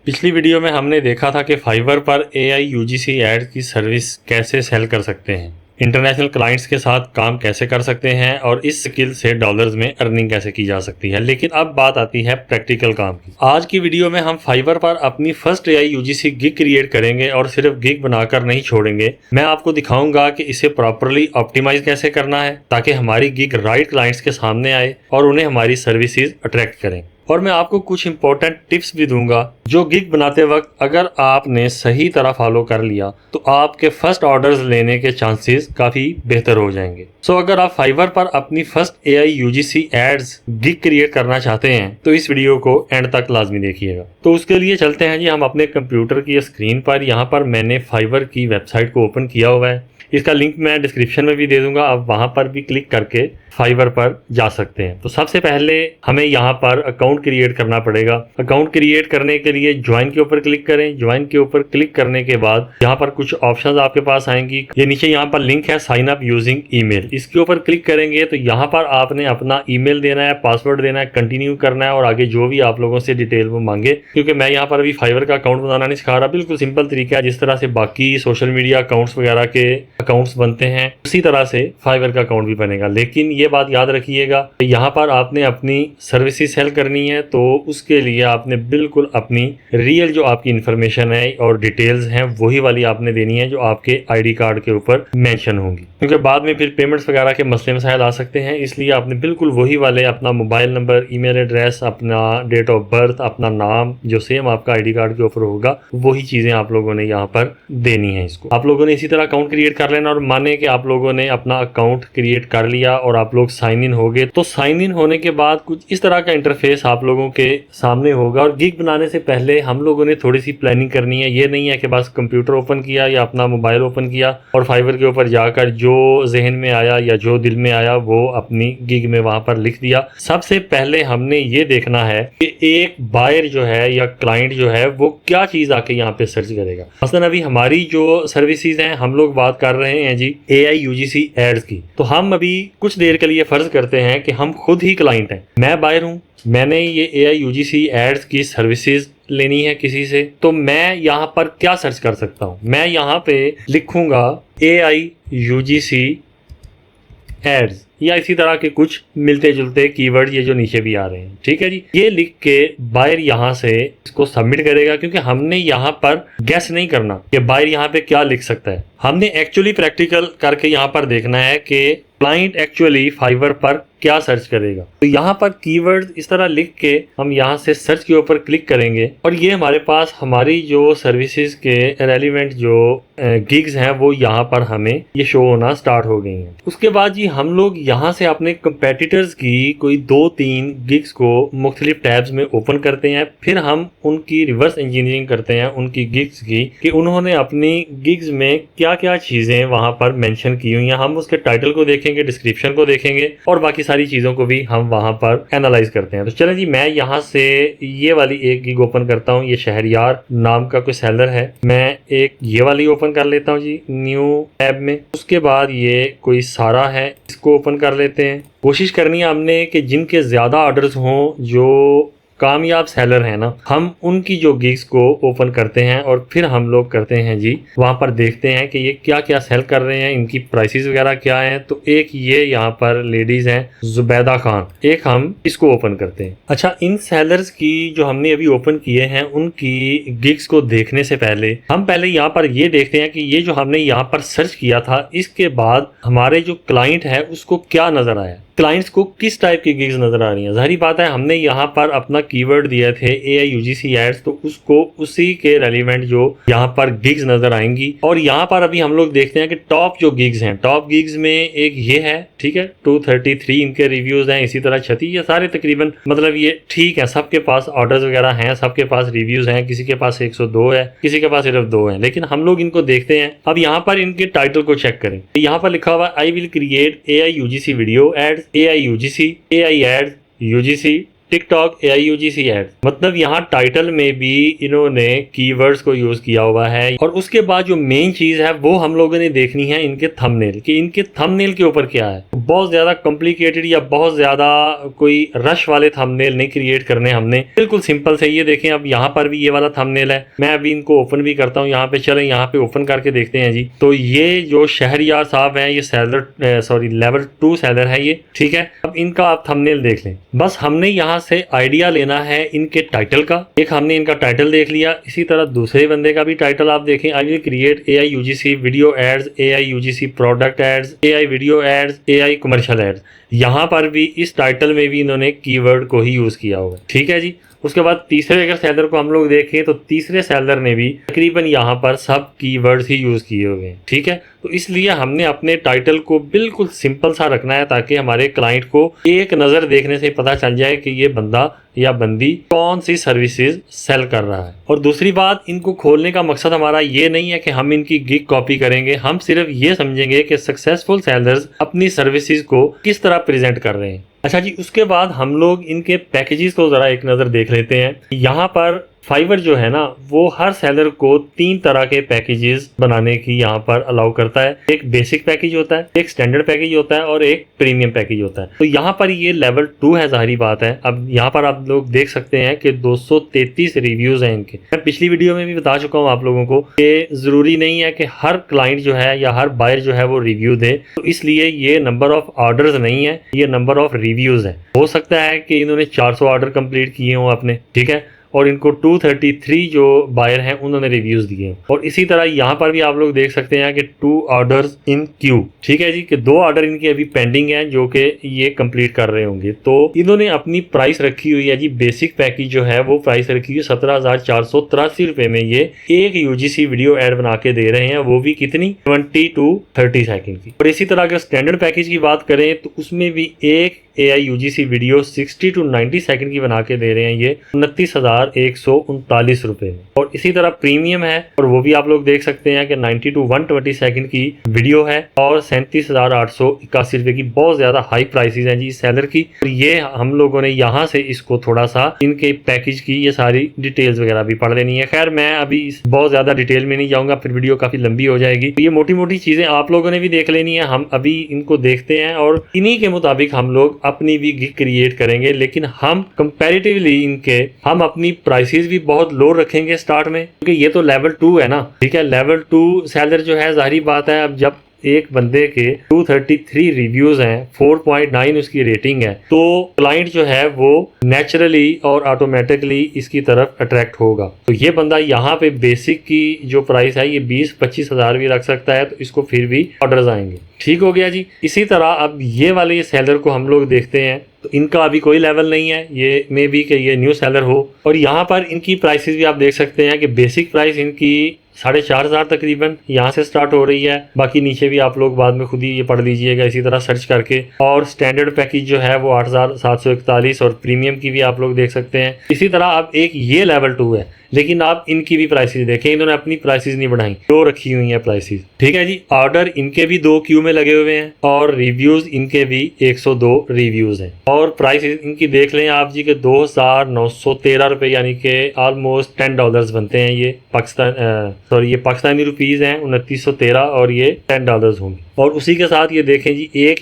पिछली वीडियो में हमने देखा था कि फाइवर पर AI UGC एड की सर्विस कैसे सेल कर सकते हैं, इंटरनेशनल क्लाइंट्स के साथ काम कैसे कर सकते हैं और इस स्किल से डॉलर्स में अर्निंग कैसे की जा सकती है। लेकिन अब बात आती है प्रैक्टिकल काम की। आज की वीडियो में हम फाइवर पर अपनी first AI UGC gig create करेंगे और सिर्फ गिग बनाकर नहीं छोड़ेंगे। मैं आपको दिखाऊंगा कि इसे प्रॉपरली ऑप्टिमाइज कैसे करना है ताकि हमारी गिग राइट क्लाइंट्स के सामने आए और उन्हें हमारी सर्विसेज अट्रैक्ट करें। और मैं आपको कुछ इंपॉर्टेंट टिप्स भी दूंगा जो गिग बनाते वक्त अगर आपने सही तरह फॉलो कर लिया तो आपके फर्स्ट ऑर्डर्स लेने के चांसेस काफ़ी बेहतर हो जाएंगे। सो अगर आप फाइवर पर अपनी first AI UGC ads gig create करना चाहते हैं तो इस वीडियो को एंड तक लाजमी देखिएगा। तो उसके लिए चलते हैं जी हम अपने कंप्यूटर की स्क्रीन पर। यहाँ पर मैंने फाइवर की वेबसाइट को ओपन किया हुआ है। इसका लिंक मैं डिस्क्रिप्शन में भी दे दूंगा, आप वहां पर भी क्लिक करके फाइवर पर जा सकते हैं। तो सबसे पहले हमें यहाँ पर अकाउंट क्रिएट करना पड़ेगा। अकाउंट क्रिएट करने के लिए ज्वाइन के ऊपर क्लिक करें। ज्वाइन के ऊपर क्लिक करने के बाद यहाँ पर कुछ ऑप्शंस आपके पास आएंगी। ये नीचे यहाँ पर लिंक है साइन अप यूजिंग ईमेल, इसके ऊपर क्लिक करेंगे तो यहाँ पर आपने अपना ईमेल देना है, पासवर्ड देना है, कंटिन्यू करना है और आगे जो भी आप लोगों से डिटेल वो मांगे। क्योंकि मैं यहाँ पर अभी फाइवर का अकाउंट बनाना नहीं सिखा रहा, बिल्कुल सिंपल तरीका है जिस तरह से बाकी सोशल मीडिया अकाउंट्स वगैरह के अकाउंट्स बनते हैं उसी तरह से फाइवर का अकाउंट भी बनेगा। लेकिन ये बात याद रखिएगा यहाँ पर आपने अपनी सर्विसेज सेल करनी है तो उसके लिए आपने बिल्कुल अपनी रियल जो आपकी इंफॉर्मेशन है और डिटेल्स हैं वही वाली आपने देनी है जो आपके ID कार्ड के ऊपर मेंशन होंगी। क्योंकि बाद में फिर पेमेंट्स वगैरह के मसले मसाइल आ सकते हैं, इसलिए आपने बिल्कुल वही वाले अपना मोबाइल नंबर, ईमेल एड्रेस, अपना डेट ऑफ बर्थ, अपना नाम जो सेम आपका ID कार्ड के ऊपर होगा वही चीज़ें आप लोगों ने यहाँ पर देनी है। इसको आप लोगों ने इसी तरह अकाउंट क्रिएट कर लेना और माने कि आप लोगों ने अपना अकाउंट क्रिएट कर लिया और आप लोग साइन इन हो गए तो साइन इन होने के बाद कुछ इस तरह का इंटरफेस आप लोगों के सामने होगा। और गिग बनाने से पहले हम लोगों ने थोड़ी सी प्लानिंग करनी है। ये नहीं है कि बस कंप्यूटर ओपन किया या अपना मोबाइल ओपन किया और फाइवर के ऊपर जाकर जो जहन में आया या जो दिल में आया वो अपनी गिग में वहां पर लिख दिया। सबसे पहले हमने ये देखना है कि एक बायर जो है या क्लाइंट जो है वो क्या चीज आके यहाँ पे सर्च करेगा। मसलन अभी हमारी जो सर्विसेज हैं हम लोग बात कर रहे हैं जी AI UGC एड्स की। तो हम अभी कुछ देर के लिए फर्ज करते हैं कि हम खुद ही क्लाइंट हैं, मैं बायर हूं, मैंने ये AI UGC एड्स की सर्विसेज लेनी है किसी से। तो मैं यहाँ पर क्या सर्च कर सकता हूँ, मैं यहाँ पे लिखूंगा AI UGC एड्स या इसी तरह के कुछ मिलते जुलते कीवर्ड ये जो नीचे भी आ रहे हैं, ठीक है जी। ये लिख के बायर यहाँ से इसको सबमिट करेगा क्योंकि हमने यहाँ पर गैस नहीं करना कि बायर यहाँ पे क्या लिख सकता है। हमने एक्चुअली प्रैक्टिकल करके यहाँ पर देखना है कि क्लाइंट एक्चुअली फाइवर पर क्या सर्च करेगा। तो यहाँ पर कीवर्ड इस तरह लिख के हम यहाँ से सर्च के ऊपर क्लिक करेंगे और ये हमारे पास हमारी जो सर्विसेज के रेलिवेंट जो गिग्स हैं वो यहाँ पर हमें ये शो होना स्टार्ट हो गई हैं। उसके बाद जी हम लोग यहाँ से अपने कंपेटिटर्स की कोई 2-3 गिग्स को मुख्तलिफ टैब्स में ओपन करते हैं। फिर हम उनकी रिवर्स इंजीनियरिंग करते हैं उनकी गिग्स की कि उन्होंने अपनी गिग्स में क्या क्या चीज़ें वहाँ पर मेंशन की हुई हैं। हम उसके टाइटल को देखेंगे, डिस्क्रिप्शन को देखेंगे और बाकी सारी चीज़ों को भी हम वहाँ पर एनालाइज करते हैं। तो चलें जी मैं यहाँ से ये वाली एक गिग ओपन करता हूँ। ये शहरयार नाम का कोई सेलर है, मैं एक ये वाली ओपन कर लेता हूँ जी न्यू टैब में। उसके बाद ये कोई सारा है, इसको ओपन कर लेते हैं। कोशिश करनी है हमने कि जिनके ज़्यादा ऑर्डर्स हों, जो कामयाब सेलर है ना, हम उनकी जो गिग्स को ओपन करते हैं और फिर हम लोग करते हैं जी वहाँ पर देखते हैं कि ये क्या क्या सेल कर रहे हैं, इनकी प्राइसेस वगैरह क्या हैं। तो एक ये यहाँ पर लेडीज हैं जुबैदा खान, एक हम इसको ओपन करते हैं। अच्छा, इन सेलर्स की जो हमने अभी ओपन किए हैं उनकी गिग्स को देखने से पहले हम पहले यहाँ पर ये देखते हैं कि ये जो हमने यहाँ पर सर्च किया था इसके बाद हमारे जो क्लाइंट है उसको क्या नजर आया, क्लाइंट्स को किस टाइप की गिग्स नजर आ रही हैं। जाहिर बात है हमने यहाँ पर अपना कीवर्ड दिया थे AI UGC एड्स, तो उसको उसी के रेलिवेंट जो यहाँ पर गिग्स नजर आएंगी। और यहाँ पर अभी हम लोग देखते हैं कि टॉप जो गिग्स हैं, टॉप गिग्स में एक ये है, ठीक है, 233 इनके रिव्यूज हैं, इसी तरह 36, ये सारे तकरीबन मतलब ये ठीक है, सबके पास ऑर्डर्स वगैरह हैं, सबके पास रिव्यूज हैं, किसी के पास 102 है, किसी के पास सिर्फ 2 है। लेकिन हम लोग इनको देखते हैं। अब यहाँ पर इनके टाइटल को चेक करें, यहाँ पर लिखा हुआ I will create AI UGC video ads, AI UGC, AI एड्स UGC टिकटॉक AIUGC एड, मतलब यहाँ टाइटल में भी इन्होंने कीवर्ड्स को यूज किया हुआ है। और उसके बाद जो मेन चीज है वो हम लोगों ने देखनी है इनके थंबनेल कि इनके थंबनेल के ऊपर क्या है। बहुत ज्यादा कॉम्प्लिकेटेड या बहुत ज्यादा कोई रश वाले थंबनेल नहीं क्रिएट करने हमने, बिल्कुल सिंपल से। ये देखें, अब यहाँ पर भी ये वाला थंबनेल है, मैं अभी इनको ओपन भी करता हूँ। यहाँ पे चलें, यहाँ पे ओपन करके देखते हैं जी। तो ये जो शहरयार साहब हैं, ये लेवल 2 सेलर है ये, ठीक है। अब इनका आप थंबनेल देख लें। बस हमने यहाँ से आइडिया लेना है इनके टाइटल का। एक हमने इनका टाइटल देख लिया, इसी तरह दूसरे बंदे का भी टाइटल आप देखें। I will create AIUGC video ads, AIUGC product ads, AI video ads, AI commercial ads. यहाँ पर भी इस टाइटल में भी इन्होंने कीवर्ड को ही यूज किया हुआ है, ठीक है जी। उसके बाद तीसरे अगर सेलर को हम लोग देखें तो तीसरे सेलर ने भी तकरीबन यहाँ पर सब कीवर्ड्स ही यूज किए हुए हैं, ठीक है। तो इसलिए हमने अपने टाइटल को बिल्कुल सिंपल सा रखना है ताकि हमारे क्लाइंट को एक नज़र देखने से पता चल जाए कि ये बंदा या बंदी कौन सी सर्विसेज सेल कर रहा है। और दूसरी बात, इनको खोलने का मकसद हमारा ये नहीं है कि हम इनकी गिग कॉपी करेंगे, हम सिर्फ ये समझेंगे कि सक्सेसफुल सेलर्स अपनी सर्विसेज को किस तरह प्रेजेंट कर रहे हैं। अच्छा जी, उसके बाद हम लोग इनके पैकेजेस को ज़रा एक नज़र देख लेते हैं। यहाँ पर फाइवर जो है ना, वो हर सेलर को 3 तरह के पैकेजेस बनाने की यहाँ पर अलाउ करता है। एक बेसिक पैकेज होता है, एक स्टैंडर्ड पैकेज होता है और एक प्रीमियम पैकेज होता है। तो यहाँ पर ये लेवल 2 है, जाहिर बात है। अब यहाँ पर आप लोग देख सकते हैं कि 233 रिव्यूज हैं इनके। मैं पिछली वीडियो में भी बता चुका हूँ आप लोगों को कि ज़रूरी नहीं है कि हर क्लाइंट जो है या हर बायर जो है वो रिव्यू दे, तो इसलिए ये नंबर ऑफ ऑर्डर्स नहीं है, ये नंबर ऑफ रिव्यूज है। हो सकता है कि इन्होंने 400 ऑर्डर कंप्लीट किए हों अपने, ठीक है, और इनको 233 जो बायर हैं उन्होंने रिव्यूज दिए हैं। और इसी तरह यहाँ पर भी आप लोग देख सकते हैं कि 2 ऑर्डर्स इन क्यू, ठीक है जी, कि 2 ऑर्डर इनके अभी पेंडिंग हैं जो कि ये कंप्लीट कर रहे होंगे। तो इन्होंने अपनी प्राइस रखी हुई है जी, बेसिक पैकेज जो है वो प्राइस रखी हुई 17,483 रुपए में ये एक UGC वीडियो एड बना के दे रहे हैं, वो भी कितनी 20 to 30 सेकेंड की। और इसी तरह अगर स्टैंडर्ड पैकेज की बात करें तो उसमें भी एक AIUGC वीडियो 60 to 90 सेकंड की बना के दे रहे हैं ये 29,139 रुपए में। और इसी तरह प्रीमियम है, और वो भी आप लोग देख सकते हैं कि 90 to 120 सेकंड की वीडियो है और 37,881 रुपए की। बहुत ज्यादा हाई प्राइसेस हैं जी सेलर की। और ये हम लोगों ने यहाँ से इसको थोड़ा सा इनके पैकेज की ये सारी डिटेल्स वगैरह भी पढ़ लेनी है। खैर मैं अभी बहुत ज्यादा डिटेल में नहीं जाऊंगा, फिर वीडियो काफी लंबी हो जाएगी। ये मोटी मोटी चीजें आप लोगों ने भी देख लेनी है। हम अभी इनको देखते हैं और इन्हीं के मुताबिक हम लोग अपनी भी गिग क्रिएट करेंगे, लेकिन हम कंपैरेटिवली हम अपनी प्राइसेस भी बहुत लो रखेंगे स्टार्ट में, क्योंकि ये तो लेवल 2 है ना, ठीक है। लेवल 2 सेलर जो है, जाहिर बात है, अब जब एक बंदे के 233 रिव्यूज हैं, 4.9 उसकी रेटिंग है, तो क्लाइंट जो है वो नेचुरली और ऑटोमेटिकली इसकी तरफ अट्रैक्ट होगा। तो ये बंदा यहाँ पे बेसिक की जो प्राइस है ये 20-25 हज़ार भी रख सकता है, तो इसको फिर भी ऑर्डर्स आएंगे। ठीक हो गया जी। इसी तरह अब ये वाले सेलर को हम लोग देखते हैं, तो इनका अभी कोई लेवल नहीं है, ये मे बी कि ये न्यू सेलर हो। और यहाँ पर इनकी प्राइसेस भी आप देख सकते हैं कि बेसिक प्राइस इनकी 4,500 तकरीबन यहाँ से स्टार्ट हो रही है। बाकी नीचे भी आप लोग बाद में खुद ही ये पढ़ लीजिएगा इसी तरह सर्च करके। और स्टैंडर्ड पैकेज जो है वो 8,741 और प्रीमियम की भी आप लोग देख सकते हैं। इसी तरह अब एक ये लेवल 2 है, लेकिन आप इनकी भी प्राइसेस देखें, इन्होंने अपनी प्राइसेस नहीं बढ़ाई, 2 रखी हुई हैं प्राइसेस। ठीक है जी। ऑर्डर इनके भी 2 क्यू में लगे हुए हैं और रिव्यूज इनके भी 102 रिव्यूज हैं। और प्राइस इनकी देख लें आप जी के 2,913 रुपए, यानी कि ऑलमोस्ट $10 बनते हैं। ये ये पाकिस्तानी रुपीज हैं 2,913 और ये $10 होंगे। और उसी के साथ ये देखें जी एक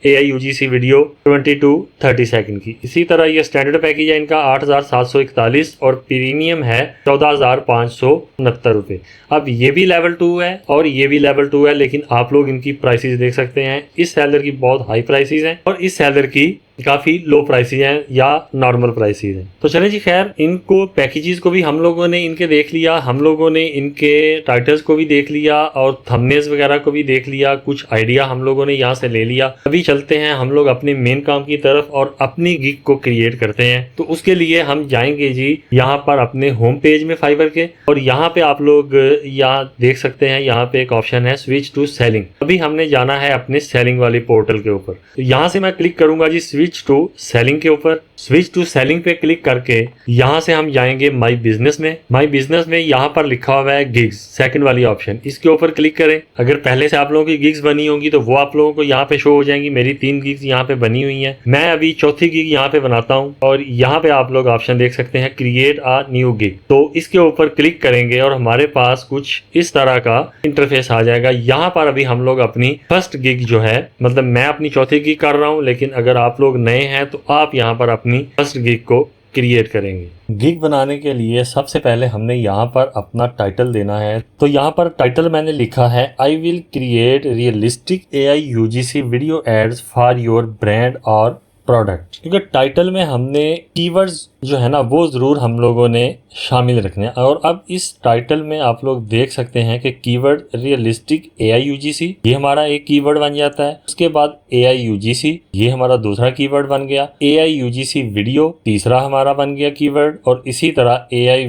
AIUGC वीडियो 20 to 30 सेकंड की। इसी तरह ये स्टैंडर्ड पैकेज है इनका 8,741 और प्रीमियम है 14,569 रुपये। अब ये भी लेवल 2 है और ये भी लेवल 2 है, लेकिन आप लोग इनकी प्राइसेस देख सकते हैं। इस सेलर की बहुत हाई प्राइसेस हैं और इस सेलर की काफ़ी लो प्राइसेस हैं या नॉर्मल प्राइसेस हैं। तो चलें जी, खैर इनको पैकेजेस को भी हम लोगों ने इनके देख लिया, हम लोगों ने इनके टाइटल्स को भी देख लिया और थंबनेल्स वगैरह को भी देख लिया, कुछ आइडिया हम लोगों ने यहाँ से ले लिया। अभी चलते हैं हम लोग अपने मेन काम की तरफ और अपनी गिग को क्रिएट करते हैं। तो उसके लिए हम जाएंगे जी यहाँ पर अपने होम पेज में फाइवर के, और यहाँ पे आप लोग यहाँ देख सकते हैं, यहाँ पे एक ऑप्शन है स्विच टू सेलिंग। अभी हमने जाना है अपने सेलिंग वाली पोर्टल के ऊपर। तो यहाँ से मैं क्लिक करूंगा जी स्विच स्विच टू सेलिंग के ऊपर। स्विच टू सेलिंग पे क्लिक करके यहाँ से हम जाएंगे माई बिजनेस में। माई बिजनेस में यहाँ पर लिखा हुआ है गिग्स, सेकंड वाली ऑप्शन, इसके ऊपर क्लिक करें। अगर पहले से आप लोगों की गिग्स बनी होंगी तो वो आप लोगों को यहाँ पे शो हो जाएंगी। मेरी 3 गिग्स यहाँ पे बनी हुई हैं। मैं अभी चौथी गिग यहाँ पे बनाता हूँ और यहाँ पे आप लोग ऑप्शन देख सकते हैं क्रिएट अ न्यू गिग। तो इसके ऊपर क्लिक करेंगे और हमारे पास कुछ इस तरह का इंटरफेस आ जाएगा। यहाँ पर अभी हम लोग अपनी फर्स्ट गिग जो है, मतलब मैं अपनी चौथी गिग कर रहा हूँ, लेकिन अगर आप लोग नए हैं तो आप यहाँ पर अपनी फर्स्ट गिग को क्रिएट करेंगे। गिग बनाने के लिए सबसे पहले हमने यहाँ पर अपना टाइटल देना है। तो यहाँ पर टाइटल मैंने लिखा है I will create realistic AI UGC video ads for your brand और प्रोडक्ट। क्योंकि टाइटल में हमने कीवर्ड्स जो है ना वो जरूर हम लोगों ने शामिल रखने हैं। और अब इस टाइटल में आप लोग देख सकते हैं कि कीवर्ड रियलिस्टिक AI UGC ये हमारा एक कीवर्ड बन जाता है। उसके बाद AI UGC ये हमारा दूसरा कीवर्ड बन गया। AI UGC वीडियो तीसरा हमारा बन गया कीवर्ड। और इसी तरह AI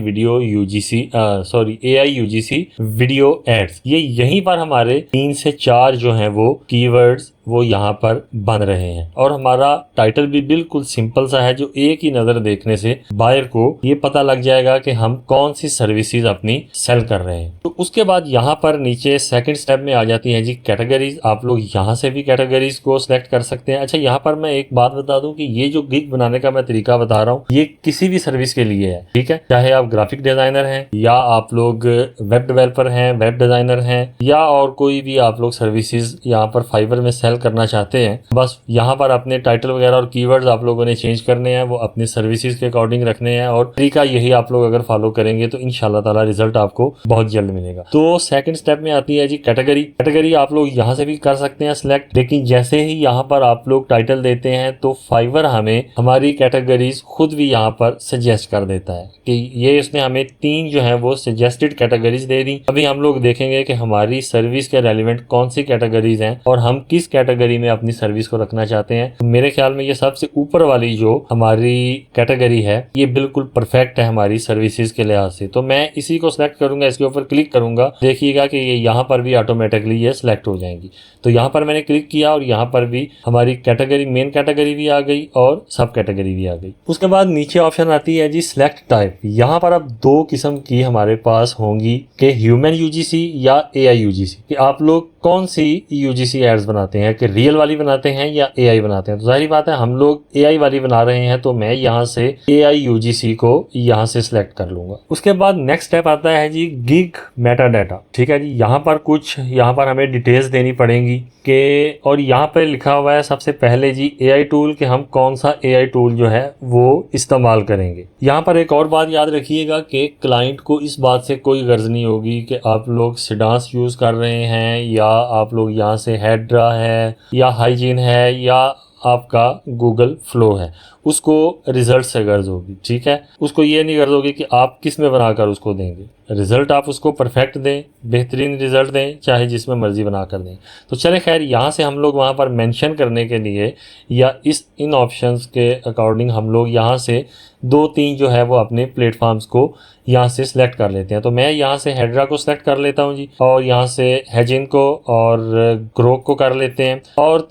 UGC वीडियो एड्स, ये यहीं पर हमारे 3 से 4 जो हैं वो कीवर्ड्स वो यहाँ पर बन रहे हैं। और हमारा टाइटल भी बिल्कुल सिंपल सा है, जो एक ही नजर देखने से बायर को ये पता लग जाएगा कि हम कौन सी सर्विसेज अपनी सेल कर रहे हैं। तो उसके बाद यहाँ पर नीचे सेकंड स्टेप में आ जाती है जी कैटेगरीज। आप लोग यहाँ से भी कैटेगरीज को सिलेक्ट कर सकते हैं। अच्छा, यहाँ पर मैं एक बात बता दूं कि ये जो गिग बनाने का मैं तरीका बता रहा हूँ ये किसी भी सर्विस के लिए है, ठीक है। चाहे आप ग्राफिक डिजाइनर हैं या आप लोग वेब डेवलपर हैं, वेब डिजाइनर हैं, या और कोई भी आप लोग सर्विसेज यहाँ पर फाइवर में सेल करना चाहते हैं, बस यहाँ पर अपने टाइटल वगैरह और कीवर्ड्स आप लोगों ने चेंज करने हैं, वो अपने सर्विसेज के अकॉर्डिंग रखने हैं। और तरीका यही आप लोग अगर फॉलो करेंगे तो इंशाल्लाह ताला रिजल्ट आपको बहुत जल्द मिलेगा। तो सेकंड स्टेप में आती है जी कैटेगरी। कैटेगरी आप लोग यहाँ से भी कर सकते हैं सिलेक्ट, लेकिन जैसे ही यहाँ पर आप लोग टाइटल देते हैं तो फाइवर हमें हमारी कैटेगरीज खुद भी यहाँ पर सजेस्ट कर देता है कि ये इसने हमें 3 जो है वो सजेस्टेड कैटेगरीज दे दी। अभी हम लोग देखेंगे कि हमारी सर्विस के रेलिवेंट कौन सी कैटेगरीज हैं और हम किस कैटेगरी में अपनी सर्विस को रखना चाहते हैं। तो मेरे ख्याल में ये सबसे ऊपर वाली जो हमारी कैटेगरी है ये बिल्कुल परफेक्ट है हमारी सर्विसेज के लिहाज से। तो मैं इसी को सिलेक्ट करूंगा, इसके ऊपर क्लिक करूंगा, देखिएगा कि ये यहाँ पर भी ऑटोमेटिकली ये सिलेक्ट हो जाएंगी। तो यहाँ पर मैंने क्लिक किया और यहाँ पर भी हमारी कैटेगरी, मेन कैटेगरी भी आ गई और सब कैटेगरी भी आ गई। उसके बाद नीचे ऑप्शन आती है जी सिलेक्ट टाइप। यहाँ पर अब 2 किस्म की हमारे पास होंगी कि ह्यूमन UGC या AI UGC, कि आप लोग कौन सी UGC एड्स बनाते हैं, कि रियल वाली बनाते हैं या AI बनाते हैं। तो जाहिर बात है हम लोग AI वाली बना रहे हैं, तो मैं यहाँ से AI UGC को यहाँ से सिलेक्ट कर लूंगा। उसके बाद नेक्स्ट स्टेप आता है जी गिग मेटा डाटा, ठीक है जी। यहाँ पर हमें डिटेल्स देनी पड़ेंगी कि, और यहाँ पर लिखा हुआ है सबसे पहले जी AI टूल, कि हम कौन सा AI टूल जो है वो इस्तेमाल करेंगे। यहाँ पर एक और बात याद रखिएगा कि क्लाइंट को इस बात से कोई गर्ज नहीं होगी कि आप लोग सिडांस यूज कर रहे हैं या आप लोग यहाँ से हेड्रा है या हाइजीन है या आपका गूगल फ्लो है, उसको रिजल्ट से गर्ज होगी, ठीक है। उसको ये नहीं गर्ज होगी कि आप किस में बनाकर उसको देंगे। रिजल्ट आप उसको परफेक्ट दें, बेहतरीन रिजल्ट दें, चाहे जिसमें मर्जी बनाकर दें। तो चले खैर, यहाँ से हम लोग वहाँ पर मेंशन करने के लिए या इन ऑप्शंस के अकॉर्डिंग हम लोग यहाँ से 2-3 जो है वो अपने प्लेटफॉर्म्स को यहाँ से सिलेक्ट कर लेते हैं। तो मैं यहाँ से हेड्रा को सिलेक्ट कर लेता हूँ जी, और यहाँ से हेजिन को और ग्रोक को कर लेते हैं। और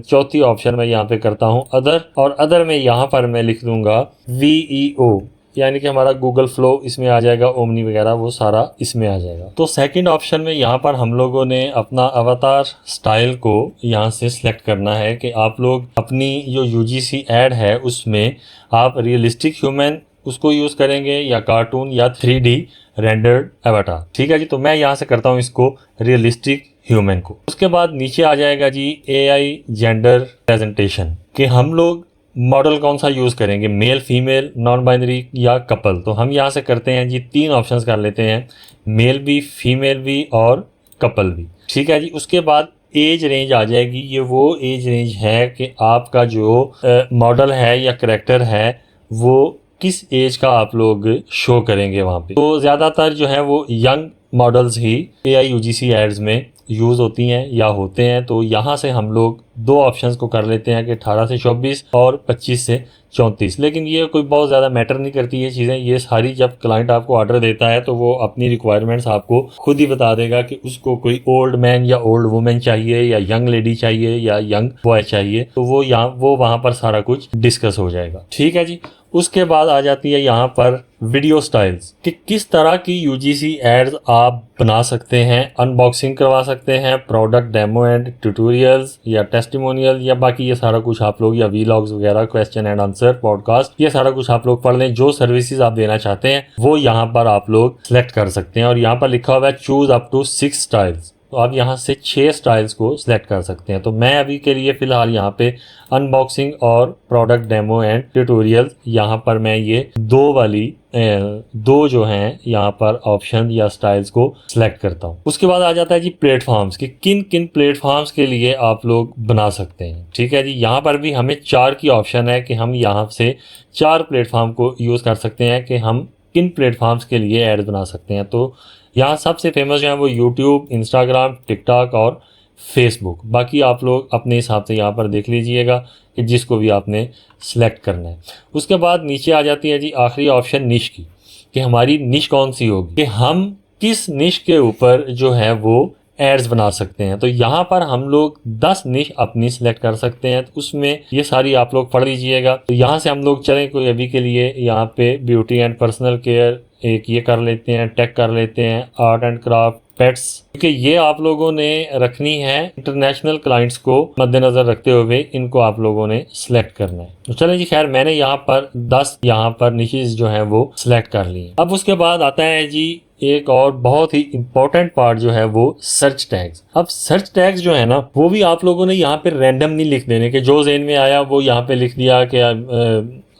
चौथी ऑप्शन मैं यहाँ पे करता हूँ अदर, और अदर में यहाँ पर मैं लिख दूंगा VEO, यानी कि हमारा गूगल फ्लो इसमें आ जाएगा, ओमनी वगैरह वो सारा इसमें आ जाएगा। तो सेकंड ऑप्शन में यहाँ पर हम लोगों ने अपना अवतार स्टाइल को यहाँ से सिलेक्ट करना है कि आप लोग अपनी जो UGC ऐड है उसमें आप रियलिस्टिक ह्यूमन उसको यूज़ करेंगे या कार्टून या 3D रेंडर्ड अवतार, ठीक है जी। तो मैं यहाँ से करता हूँ इसको रियलिस्टिक ह्यूमन को। उसके बाद नीचे आ जाएगा जी AI जेंडर प्रेजेंटेशन, कि हम लोग मॉडल कौन सा यूज़ करेंगे, मेल, फीमेल, नॉन बाइनरी या कपल। तो हम यहाँ से करते हैं जी 3 ऑप्शंस कर लेते हैं, मेल भी, फीमेल भी और कपल भी, ठीक है जी। उसके बाद एज रेंज आ जाएगी। ये वो एज रेंज है कि आपका जो मॉडल है या करेक्टर है वो किस एज का आप लोग शो करेंगे वहाँ पे। तो ज़्यादातर जो है वो यंग मॉडल्स ही AI UGC एड्स में यूज़ होती हैं या होते हैं, तो यहाँ से हम लोग दो ऑप्शंस को कर लेते हैं कि 18 से 24 और 25 से 34। लेकिन ये कोई बहुत ज़्यादा मैटर नहीं करती ये चीज़ें। ये सारी जब क्लाइंट आपको ऑर्डर देता है तो वो अपनी रिक्वायरमेंट्स आपको खुद ही बता देगा कि उसको कोई ओल्ड मैन या ओल्ड वुमेन चाहिए या यंग लेडी चाहिए या यंग बॉय चाहिए, तो वो वहाँ पर सारा कुछ डिस्कस हो जाएगा। ठीक है जी। उसके बाद आ जाती है यहाँ पर वीडियो स्टाइल्स कि किस तरह की यूजीसी एड्स आप बना सकते हैं, अनबॉक्सिंग करवा सकते हैं, प्रोडक्ट डेमो एंड ट्यूटोरियल्स या टेस्टिमोनियल या बाकी ये सारा कुछ आप लोग, या वीलॉग्स वगैरह, क्वेश्चन एंड आंसर, पॉडकास्ट, ये सारा कुछ आप लोग पढ़ लें। जो सर्विसेज आप देना चाहते हैं वो यहाँ पर आप लोग सेलेक्ट कर सकते हैं और यहाँ पर लिखा हुआ है चूज अप टू 6 स्टाइल्स। तो आप यहाँ से 6 स्टाइल्स को सिलेक्ट कर सकते हैं। तो मैं अभी के लिए फ़िलहाल यहाँ पे अनबॉक्सिंग और प्रोडक्ट डेमो एंड ट्यूटोरियल, यहाँ पर मैं ये दो जो हैं यहाँ पर ऑप्शन या स्टाइल्स को सिलेक्ट करता हूँ। उसके बाद आ जाता है जी प्लेटफॉर्म्स कि किन किन प्लेटफॉर्म्स के लिए आप लोग बना सकते हैं। ठीक है जी। यहाँ पर भी हमें 4 की ऑप्शन है कि हम यहाँ से 4 प्लेटफॉर्म को यूज़ कर सकते हैं कि हम किन प्लेटफॉर्म्स के लिए ऐड बना सकते हैं। तो यहाँ सबसे फेमस जो है वो यूट्यूब, इंस्टाग्राम, टिकटॉक और फेसबुक। बाकी आप लोग अपने हिसाब से यहाँ पर देख लीजिएगा कि जिसको भी आपने सेलेक्ट करना है। उसके बाद नीचे आ जाती है जी आखिरी ऑप्शन निश की, कि हमारी निश कौन सी होगी, कि हम किस निश के ऊपर जो है वो एड्स बना सकते हैं। तो यहाँ पर हम लोग 10 निश अपनी सेलेक्ट कर सकते हैं। तो उसमें ये सारी आप लोग पढ़ लीजिएगा। तो यहाँ से हम लोग चलें कोई अभी के लिए यहाँ पे ब्यूटी एंड पर्सनल केयर एक ये कर लेते हैं, टेक कर लेते हैं, आर्ट एंड क्राफ्ट, पेट्स, क्योंकि ये आप लोगों ने रखनी है इंटरनेशनल क्लाइंट्स को मद्देनजर रखते हुए, इनको आप लोगों ने सिलेक्ट करना है। तो चलें जी, खैर मैंने यहाँ पर 10 यहाँ पर निशेस जो है वो सिलेक्ट कर लिए। अब उसके बाद आता है जी एक और बहुत ही इम्पोर्टेंट पार्ट जो है वो सर्च टैग्स। अब सर्च टैग्स जो है ना वो भी आप लोगों ने यहाँ पे रैंडम नहीं लिख देने के, जो ज़हन में आया वो यहाँ पे लिख दिया कि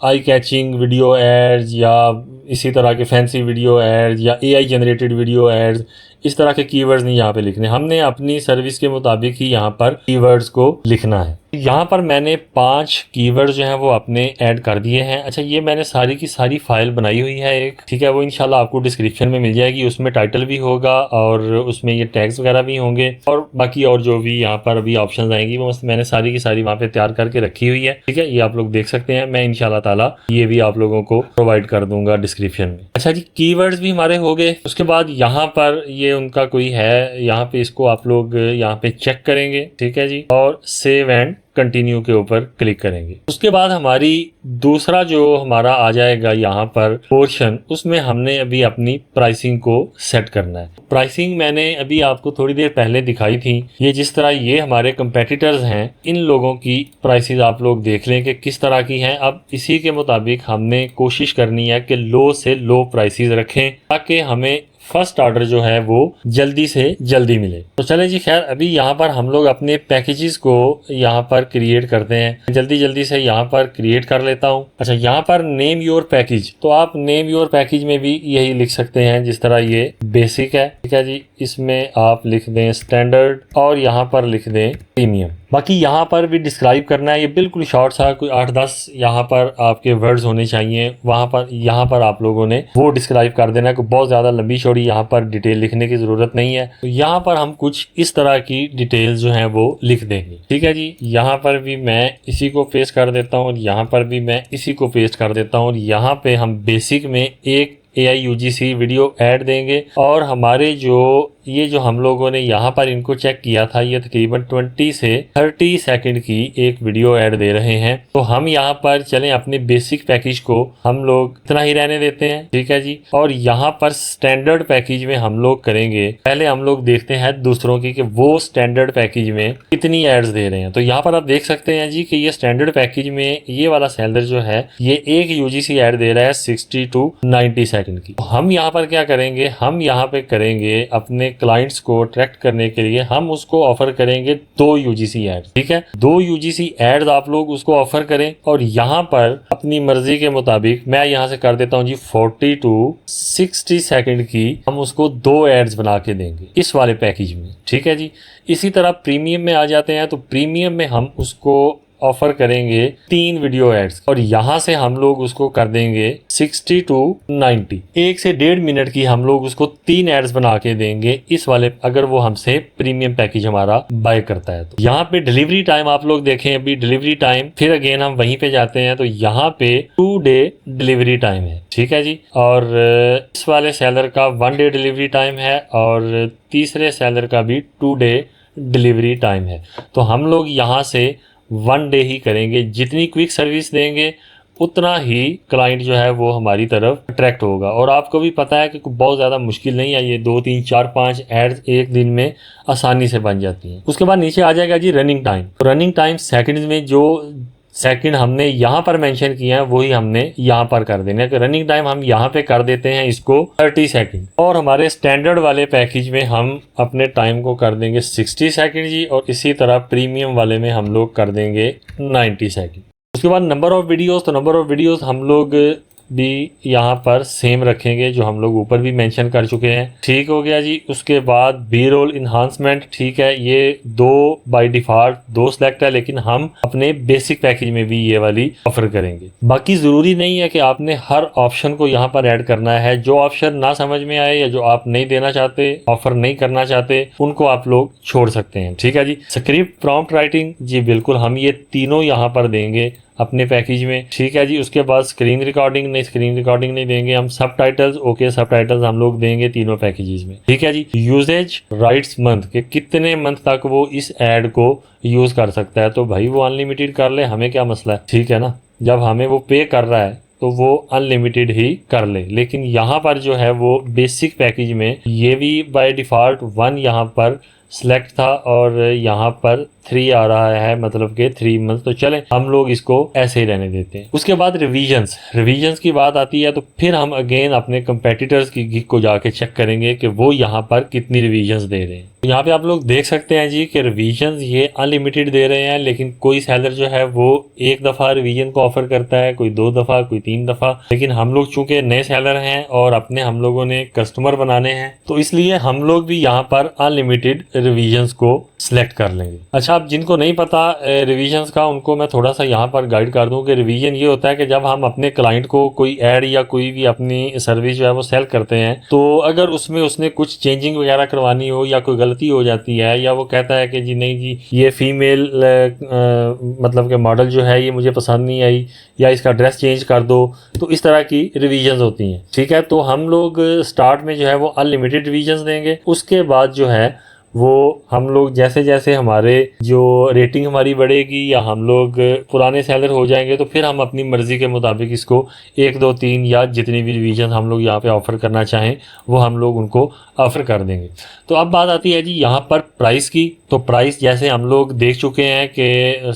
आई कैचिंग वीडियो एड्स या इसी तरह के फैंसी वीडियो एड्स या एआई जनरेटेड वीडियो एड्स, इस तरह के कीवर्ड्स नहीं यहाँ पे लिखने। हमने अपनी सर्विस के मुताबिक ही यहाँ पर कीवर्ड्स को लिखना है। यहाँ पर मैंने 5 कीवर्ड्स जो हैं वो अपने ऐड कर दिए हैं। अच्छा, ये मैंने सारी की सारी फाइल बनाई हुई है एक, ठीक है, वो इंशाल्लाह आपको डिस्क्रिप्शन में मिल जाएगी। उसमें टाइटल भी होगा और उसमें ये टैग्स वगैरह भी होंगे और बाकी और जो भी यहाँ पर अभी ऑप्शन आएंगी वो मैंने सारी की सारी वहाँ पे तैयार करके रखी हुई है। ठीक है, ये आप लोग देख सकते हैं। मैं इंशाल्लाह ताला ये भी आप लोगों को प्रोवाइड कर दूंगा डिस्क्रिप्शन में। अच्छा जी, कीवर्ड्स भी हमारे हो गए। उसके बाद यहाँ पर ये उनका कोई है, यहाँ पे इसको आप लोग यहाँ पे चेक करेंगे, ठीक है जी, और सेव एंड कंटिन्यू के ऊपर क्लिक करेंगे। उसके बाद हमारी दूसरा जो हमारा आ जाएगा यहाँ पर पोर्शन, उसमें हमने अभी अपनी प्राइसिंग को सेट करना है। प्राइसिंग मैंने अभी आपको थोड़ी देर पहले दिखाई थी। ये जिस तरह ये हमारे कंपेटिटर्स हैं, इन लोगों की प्राइसेस आप लोग देख लें कि किस तरह की हैं। अब इसी के मुताबिक हमने कोशिश करनी है कि लो से लो प्राइसेस रखें ताकि हमें फर्स्ट ऑर्डर जो है वो जल्दी से जल्दी मिले। तो चलें जी, खैर अभी यहाँ पर हम लोग अपने पैकेजेस को यहाँ पर क्रिएट करते हैं। जल्दी से यहाँ पर क्रिएट कर लेता हूँ। अच्छा, यहाँ पर नेम योर पैकेज, तो आप नेम योर पैकेज में भी यही लिख सकते हैं जिस तरह ये बेसिक है, ठीक है जी। इसमें आप लिख दें स्टैंडर्ड और यहाँ पर लिख दें प्रीमियम। बाकी यहाँ पर भी डिस्क्राइब करना है, ये बिल्कुल शॉर्ट सा, कोई 8-10 यहाँ पर आपके वर्ड्स होने चाहिए। वहाँ पर यहाँ पर आप लोगों ने वो डिस्क्राइब कर देना है, कोई बहुत ज़्यादा लंबी चौड़ी यहाँ पर डिटेल लिखने की ज़रूरत नहीं है। तो यहाँ पर हम कुछ इस तरह की डिटेल्स जो हैं वो लिख देंगे, ठीक है जी। यहाँ पर भी मैं इसी को पेस्ट कर देता हूँ और यहाँ पर भी मैं इसी को पेस्ट कर देता हूँ और यहाँ पे हम बेसिक में एक AI UGC वीडियो ऐड देंगे और हमारे ये जो हम लोगों ने यहाँ पर इनको चेक किया था, ये तकरीबन 20 से 30 सेकंड की एक वीडियो ऐड दे रहे हैं। तो हम यहाँ पर चलें अपने बेसिक पैकेज को हम लोग इतना ही रहने देते हैं, ठीक है जी। और यहाँ पर स्टैंडर्ड पैकेज में हम लोग करेंगे, पहले हम लोग देखते हैं दूसरों की कि वो स्टैंडर्ड पैकेज में कितनी एड्स दे रहे हैं। तो यहाँ पर आप देख सकते हैं जी कि ये स्टैंडर्ड पैकेज में ये वाला सेलर जो है ये एक UGC ऐड दे रहा है 60 to 90 सेकंड की। तो हम यहाँ पर क्या करेंगे, हम यहाँ पे करेंगे अपने क्लाइंट्स को अट्रैक्ट करने के लिए हम उसको ऑफर करेंगे 2 UGC एड्स, ठीक है। 2 UGC एड्स आप लोग उसको ऑफर करें और यहाँ पर अपनी मर्जी के मुताबिक मैं यहाँ से कर देता हूँ जी 40 to 60 सेकंड की हम उसको 2 एड्स बना के देंगे इस वाले पैकेज में, ठीक है जी। इसी तरह प्रीमियम में आ जाते हैं। तो प्रीमियम में हम उसको ऑफर करेंगे 3 वीडियो एड्स और यहाँ से हम लोग उसको कर देंगे 60 to 90, 1 से 1.5 मिनट की हम लोग उसको 3 एड्स बना के देंगे इस वाले, अगर वो हमसे प्रीमियम पैकेज हमारा बाय करता है। तो यहाँ पे डिलीवरी टाइम आप लोग देखें, अभी डिलीवरी टाइम फिर अगेन हम वहीं पे जाते हैं तो यहाँ पे 2 डे डिलीवरी टाइम है, ठीक है जी। और इस वाले सेलर का 1 डे डिलीवरी टाइम है और तीसरे सेलर का भी 2 डे डिलीवरी टाइम है। तो हम लोग यहाँ से 1 डे ही करेंगे, जितनी क्विक सर्विस देंगे उतना ही क्लाइंट जो है वो हमारी तरफ अट्रैक्ट होगा। और आपको भी पता है कि बहुत ज़्यादा मुश्किल नहीं है, ये 2 3 4 5 एड्स एक दिन में आसानी से बन जाती हैं। उसके बाद नीचे आ जाएगा जी running time. Running time seconds में जो सेकंड हमने यहाँ पर मेंशन किया है वही हमने यहाँ पर कर देना है। कि रनिंग टाइम हम यहाँ पे कर देते हैं इसको 30 सेकंड और हमारे स्टैंडर्ड वाले पैकेज में हम अपने टाइम को कर देंगे 60 सेकंड जी, और इसी तरह प्रीमियम वाले में हम लोग कर देंगे 90 सेकंड। उसके बाद नंबर ऑफ वीडियोस, तो नंबर ऑफ वीडियोस हम लोग भी यहाँ पर सेम रखेंगे जो हम लोग ऊपर भी मेंशन कर चुके हैं, ठीक हो गया जी। उसके बाद बी रोल इन्हांसमेंट, ठीक है, ये 2 बाय डिफॉल्ट 2 सेलेक्ट है, लेकिन हम अपने बेसिक पैकेज में भी ये वाली ऑफर करेंगे। बाकी ज़रूरी नहीं है कि आपने हर ऑप्शन को यहाँ पर ऐड करना है। जो ऑप्शन ना समझ में आए या जो आप नहीं देना चाहते, ऑफर नहीं करना चाहते, उनको आप लोग छोड़ सकते हैं, ठीक है जी। स्क्रिप्ट प्रॉम्प्ट राइटिंग, जी बिल्कुल हम ये तीनों यहाँ पर देंगे अपने पैकेज में, ठीक है जी। उसके बाद स्क्रीन रिकॉर्डिंग नहीं देंगे हम। सबटाइटल्स, ओके, सबटाइटल्स हम लोग देंगे तीनों पैकेजेस में, ठीक है जी। यूजेज राइट्स मंथ के कितने मंथ तक वो इस ऐड को यूज कर सकता है, तो भाई वो अनलिमिटेड कर ले, हमें क्या मसला है, ठीक है ना। जब हमें वो पे कर रहा है तो वो अनलिमिटेड ही कर ले। लेकिन यहाँ पर जो है वो बेसिक पैकेज में ये भी बाय डिफॉल्ट 1 यहाँ पर सिलेक्ट था और यहाँ पर 3 आ रहा है, मतलब कि 3 मंथ। तो चलें हम लोग इसको ऐसे ही रहने देते हैं। उसके बाद रिवीजन्स की बात आती है तो फिर हम अगेन अपने कंपेटिटर्स की गिग को जाके चेक करेंगे कि वो यहाँ पर कितनी रिवीजन्स दे रहे हैं। तो यहाँ पे आप लोग देख सकते हैं जी कि रिवीजन्स ये अनलिमिटेड दे रहे हैं, लेकिन कोई सेलर जो है वो 1 दफ़ा रिवीजन को ऑफर करता है, कोई 2 दफ़ा, कोई 3 दफ़ा। लेकिन हम लोग चूंकि नए सेलर हैं और अपने हम लोगों ने कस्टमर बनाने हैं, तो इसलिए हम लोग भी यहाँ पर अनलिमिटेड रिवीजन्स को सिलेक्ट कर लेंगे। अच्छा, अब जिनको नहीं पता रिवीजन्स का, उनको मैं थोड़ा सा यहाँ पर गाइड कर दूं कि रिवीजन ये होता है कि जब हम अपने क्लाइंट को कोई ऐड या कोई भी अपनी सर्विस जो है वो सेल करते हैं, तो अगर उसमें उसने कुछ चेंजिंग वगैरह करवानी हो या कोई गलती हो जाती है, या वो कहता है कि जी नहीं जी ये फीमेल मतलब के मॉडल जो है ये मुझे पसंद नहीं आई, या इसका ड्रेस चेंज कर दो, तो इस तरह की रिवीजन्स होती हैं, ठीक है। तो हम लोग स्टार्ट में जो है वो अनलिमिटेड रिवीजन्स देंगे। उसके बाद जो है वो हम लोग जैसे जैसे हमारे जो रेटिंग हमारी बढ़ेगी या हम लोग पुराने सेलर हो जाएंगे, तो फिर हम अपनी मर्ज़ी के मुताबिक इसको 1 2 3 या जितनी भी रिवीजन हम लोग यहाँ पे ऑफ़र करना चाहें वो हम लोग उनको ऑफ़र कर देंगे। तो अब बात आती है जी यहाँ पर प्राइस की। तो प्राइस जैसे हम लोग देख चुके हैं कि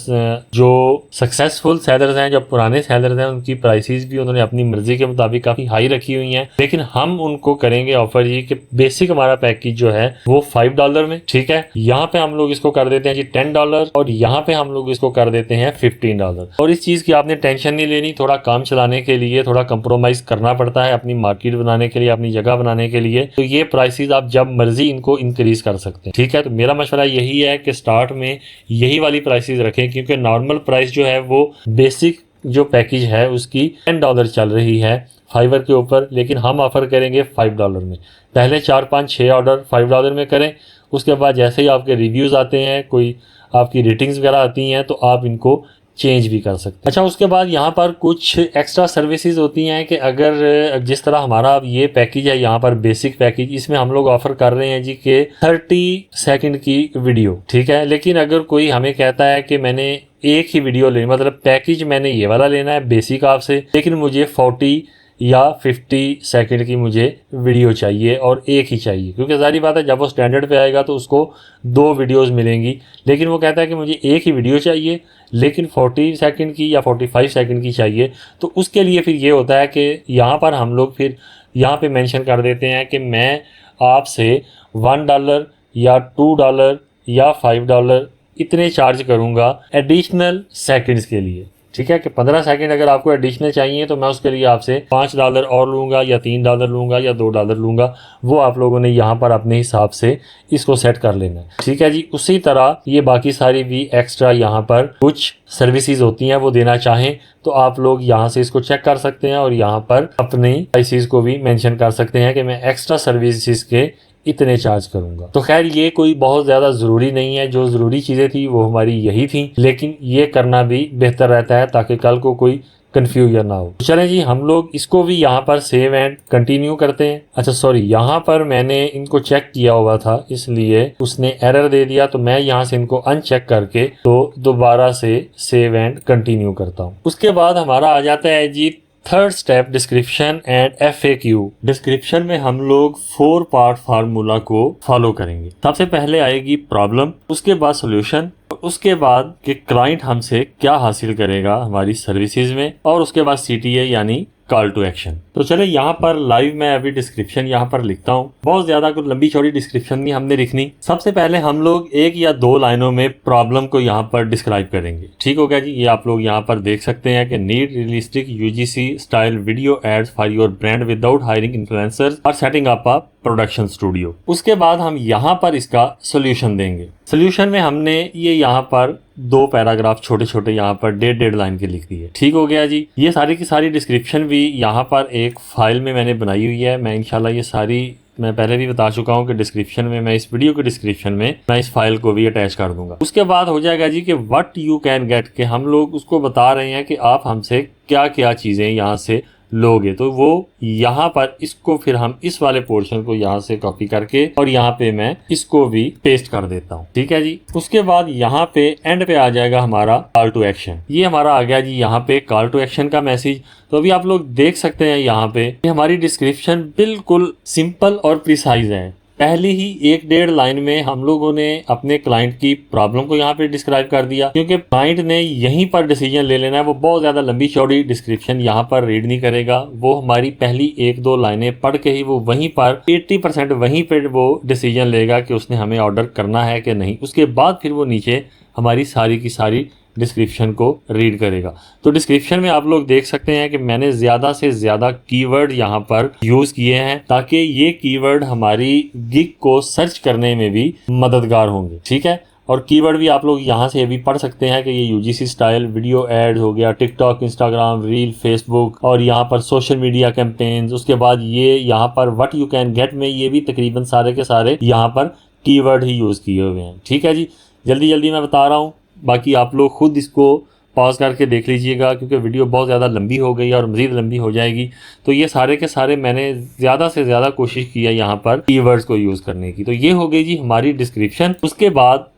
जो सक्सेसफुल सेलर्स हैं, जो पुराने सेलर्स हैं, उनकी प्राइसेस भी उन्होंने अपनी मर्ज़ी के मुताबिक काफ़ी हाई रखी हुई हैं, लेकिन हम उनको करेंगे ऑफ़र ये कि बेसिक हमारा पैकेज जो है वो $5 में, ठीक है। यहाँ पे हम लोग इसको कर देते हैं जी $10 और यहाँ पे हम लोग इसको कर देते हैं $15। और इस चीज़ की आपने टेंशन नहीं लेनी, थोड़ा काम चलाने के लिए थोड़ा कंप्रोमाइज़ करना पड़ता है, अपनी मार्केट बनाने के लिए, अपनी जगह बनाने के लिए। तो ये प्राइसेस आप जब मर्जी इनको इंक्रीज कर सकते हैं, ठीक है। तो मेरा मशवरा यही है कि स्टार्ट में यही वाली प्राइसेस रखें, क्योंकि नॉर्मल प्राइस जो है वो बेसिक जो पैकेज है उसकी $10 चल रही है फाइवर के ऊपर, लेकिन हम ऑफर करेंगे $5 में। पहले 4 5 6 ऑर्डर $5 में करें, उसके बाद जैसे ही आपके रिव्यूज़ आते हैं, कोई आपकी रेटिंग्स वगैरह आती हैं, तो आप इनको चेंज भी कर सकते हैं। अच्छा, उसके बाद यहाँ पर कुछ एक्स्ट्रा सर्विसेज होती हैं कि अगर जिस तरह हमारा अब ये पैकेज है यहाँ पर बेसिक पैकेज, इसमें हम लोग ऑफर कर रहे हैं जी कि 30 सेकंड की वीडियो, ठीक है। लेकिन अगर कोई हमें कहता है कि मैंने एक ही वीडियो लेनी, मतलब पैकेज मैंने ये वाला लेना है बेसिक आपसे, लेकिन मुझे 40 या 50 सेकंड की मुझे वीडियो चाहिए और एक ही चाहिए, क्योंकि जारी बात है जब वो स्टैंडर्ड पे आएगा तो उसको 2 वीडियोस मिलेंगी, लेकिन वो कहता है कि मुझे एक ही वीडियो चाहिए लेकिन 40 सेकंड की या 45 सेकंड की चाहिए। तो उसके लिए फिर ये होता है कि यहाँ पर हम लोग फिर यहाँ पे मेंशन कर देते हैं कि मैं आपसे $1 या $2 या $5 इतने चार्ज करूँगा एडिशनल सेकंड्स के लिए, ठीक है, कि 15 सेकंड अगर आपको एडिशनल चाहिए तो मैं उसके लिए आपसे $5 और लूँगा या $3 लूँगा या $2 लूँगा, वो आप लोगों ने यहाँ पर अपने हिसाब से इसको सेट कर लेना है। ठीक है जी। उसी तरह ये बाकी सारी भी एक्स्ट्रा यहाँ पर कुछ सर्विसेज होती हैं, वो देना चाहें तो आप लोग यहाँ से इसको चेक कर सकते हैं और यहाँ पर अपनी प्राइसेस को भी मेंशन कर सकते हैं कि मैं एक्स्ट्रा सर्विसेज के इतने चार्ज करूंगा। तो खैर ये कोई बहुत ज़्यादा ज़रूरी नहीं है, जो ज़रूरी चीज़ें थी वो हमारी यही थी, लेकिन ये करना भी बेहतर रहता है ताकि कल को कोई कन्फ्यूजन ना हो। चलें जी, हम लोग इसको भी यहाँ पर सेव एंड कंटिन्यू करते हैं। अच्छा सॉरी, यहाँ पर मैंने इनको चेक किया हुआ था इसलिए उसने एरर दे दिया, तो मैं यहाँ से इनको अनचेक करके तो दोबारा से सेव एंड कंटिन्यू करता हूँ। उसके बाद हमारा आ जाता है जी third step, description and FAQ। Description में हम लोग 4 पार्ट फार्मूला को फॉलो करेंगे। सबसे पहले आएगी प्रॉब्लम, उसके बाद सॉल्यूशन, उसके बाद कि क्लाइंट हमसे क्या हासिल करेगा हमारी सर्विसेज में, और उसके बाद CTA यानी कॉल टू एक्शन। तो चले यहाँ पर लाइव मैं अभी डिस्क्रिप्शन यहाँ पर लिखता हूँ। बहुत ज्यादा कुछ लंबी चौड़ी डिस्क्रिप्शन नहीं हमने लिखनी। सबसे पहले हम लोग 1 या 2 लाइनों में प्रॉब्लम को यहाँ पर डिस्क्राइब करेंगे। ठीक हो गया जी। ये आप लोग यहाँ पर देख सकते हैं कि need realistic UGC style video ads for your brand without hiring influencers और setting up a production studio. उसके बाद हम यहाँ पर इसका सोल्यूशन देंगे। सोल्यूशन में हमने ये यहाँ पर 2 पैराग्राफ छोटे छोटे यहाँ पर 1.5 लाइन के लिख दिए। ठीक हो गया जी। ये सारी की सारी डिस्क्रिप्शन भी यहाँ पर एक फाइल में मैंने बनाई हुई है। मैं इंशाल्लाह ये सारी, मैं पहले भी बता चुका हूँ कि डिस्क्रिप्शन में, मैं इस वीडियो के डिस्क्रिप्शन में मैं इस फाइल को भी अटैच कर दूंगा। उसके बाद हो जाएगा जी कि व्हाट यू कैन गेट, के हम लोग उसको बता रहे हैं कि आप हमसे क्या क्या चीजें यहाँ से लोगे। तो वो यहाँ पर इसको फिर हम इस वाले पोर्शन को यहाँ से कॉपी करके और यहाँ पे मैं इसको भी पेस्ट कर देता हूँ। ठीक है जी। उसके बाद यहाँ पे एंड पे आ जाएगा हमारा कॉल टू एक्शन। ये हमारा आ गया जी यहाँ पे कॉल टू एक्शन का मैसेज। तो अभी आप लोग देख सकते हैं यहाँ पे हमारी डिस्क्रिप्शन बिल्कुल सिंपल और प्रिसाइज है। पहली ही 1.5 लाइन में हम लोगों ने अपने क्लाइंट की प्रॉब्लम को यहाँ पे डिस्क्राइब कर दिया, क्योंकि क्लाइंट ने यहीं पर डिसीजन ले लेना है। वो बहुत ज्यादा लंबी चौड़ी डिस्क्रिप्शन यहाँ पर रीड नहीं करेगा। वो हमारी पहली 1-2 लाइनें पढ़ के ही वो वहीं पर 80% वहीं पर वो डिसीजन लेगा कि उसने हमें ऑर्डर करना है कि नहीं। उसके बाद फिर वो नीचे हमारी सारी की सारी डिस्क्रिप्शन को रीड करेगा। तो डिस्क्रिप्शन में आप लोग देख सकते हैं कि मैंने ज़्यादा से ज़्यादा कीवर्ड यहाँ पर यूज़ किए हैं ताकि ये कीवर्ड हमारी गिग को सर्च करने में भी मददगार होंगे। ठीक है। और कीवर्ड भी आप लोग यहाँ से भी पढ़ सकते हैं कि ये UGC स्टाइल वीडियो एड हो गया, टिकटॉक, इंस्टाग्राम, रील, फेसबुक, और यहाँ पर सोशल मीडिया कैंपेन्स। उसके बाद ये यहाँ पर व्हाट यू कैन गेट में ये भी तकरीबन सारे के सारे यहाँ पर कीवर्ड ही यूज़ किए हुए हैं। ठीक है जी। जल्दी जल्दी मैं बता रहा हूँ, बाकी आप लोग खुद इसको पॉज करके देख लीजिएगा क्योंकि वीडियो बहुत ज़्यादा लंबी हो गई है और मज़ीद लंबी हो जाएगी। तो ये सारे के सारे मैंने ज़्यादा से ज़्यादा कोशिश की है यहाँ पर कीवर्ड्स को यूज़ करने की। तो ये हो गई जी हमारी डिस्क्रिप्शन। उसके बाद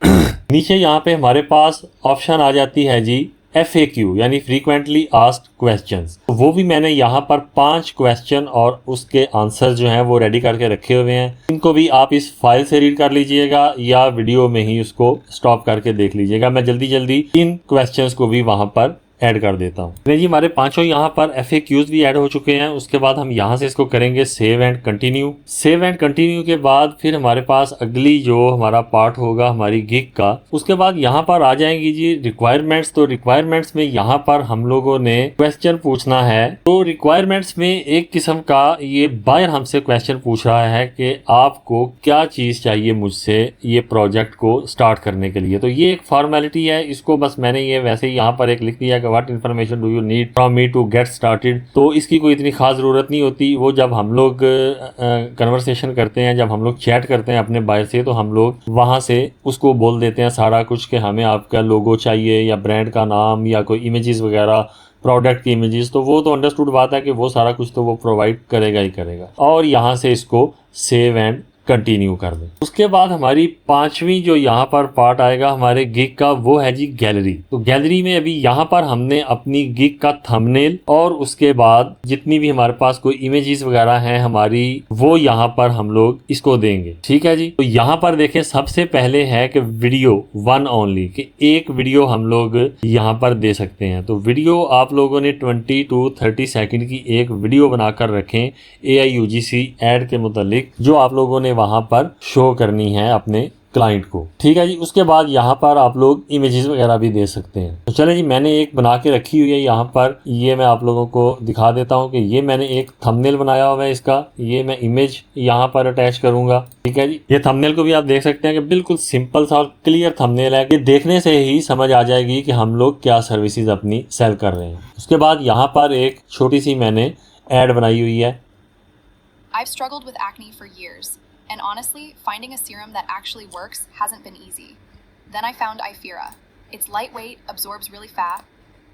नीचे यहाँ पे हमारे पास ऑप्शन आ जाती है जी FAQ यानी फ्रीक्वेंटली आस्क्ड क्वेश्चंस। वो भी मैंने यहाँ पर 5 क्वेश्चन और उसके आंसर जो हैं वो रेडी करके रखे हुए हैं। इनको भी आप इस फाइल से रीड कर लीजिएगा या वीडियो में ही उसको स्टॉप करके देख लीजिएगा। मैं जल्दी जल्दी इन क्वेश्चंस को भी वहाँ पर ऐड कर देता हूँ। जी हमारे 5 यहाँ पर FAQs भी ऐड हो चुके हैं। उसके बाद हम यहाँ से इसको करेंगे save and continue. Save and continue के बाद फिर हमारे पास अगली जो हमारा पार्ट होगा हमारी गिग का, उसके बाद यहाँ पर आ जाएंगी जी रिक्वायरमेंट्स। तो रिक्वायरमेंट्स में यहाँ पर हम लोगों ने क्वेश्चन पूछना है। तो रिक्वायरमेंट्स में एक किस्म का ये बायर हमसे क्वेश्चन पूछ रहा है कि आपको क्या चीज चाहिए मुझसे ये प्रोजेक्ट को स्टार्ट करने के लिए। तो ये एक फॉर्मेलिटी है, इसको बस मैंने ये वैसे ही यहाँ पर एक लिख दिया what information do you need from me to get started. तो इसकी कोई इतनी खास जरूरत नहीं होती। वो जब हम लोग कन्वर्सेशन करते हैं, जब हम लोग चैट करते हैं अपने बायर से, तो हम लोग वहां से उसको बोल देते हैं सारा कुछ कि हमें आपका लोगो चाहिए या ब्रांड का नाम या कोई इमेजेस वगैरह, प्रोडक्ट की इमेजेस। तो वो तो अंडरस्टूड बात है कि वो सारा कुछ तो वो प्रोवाइड करेगा ही करेगा। और यहाँ से इसको सेव एंड कंटिन्यू कर दें। उसके बाद हमारी 5वीं जो यहाँ पर पार्ट आएगा हमारे गिग का, वो है जी गैलरी। तो गैलरी में अभी यहाँ पर हमने अपनी गिग का थंबनेल और उसके बाद जितनी भी हमारे पास कोई इमेजेस वगैरह हैं हमारी, वो यहाँ पर हम लोग इसको देंगे। ठीक है जी। तो यहाँ पर देखें सबसे पहले है कि वीडियो 1 ओनली, कि एक वीडियो हम लोग यहाँ पर दे सकते हैं। तो वीडियो आप लोगों ने 20 to 30 सेकंड की एक वीडियो बनाकर रखें AI UGC एड के मुतालिक, जो आप लोगों ने वहां पर शो करनी है अपने क्लाइंट को। ठीक है जी। उसके बाद यहाँ पर आप लोग इमेजेस वगैरह भी दे सकते हैं। तो चले जी, मैंने एक बना के रखी हुई है यहाँ पर, ये मैं आप लोगों को दिखा देता हूँ कि ये मैंने एक थंबनेल बनाया हुआ है इसका, ये मैं इमेज यहाँ पर अटैच करूंगा। ठीक है जी। ये थंबनेल को भी आप देख सकते हैं कि बिल्कुल सिंपल सा और क्लियर थंबनेल है, कि देखने से ही समझ आ जाएगी कि हम लोग क्या सर्विसेज अपनी सेल कर रहे हैं। उसके बाद यहाँ पर एक छोटी सी मैंने ऐड बनाई हुई है। I've struggled with acne for years, and honestly, finding a serum that actually works hasn't been easy. Then I found Ifira. It's lightweight, absorbs really fast.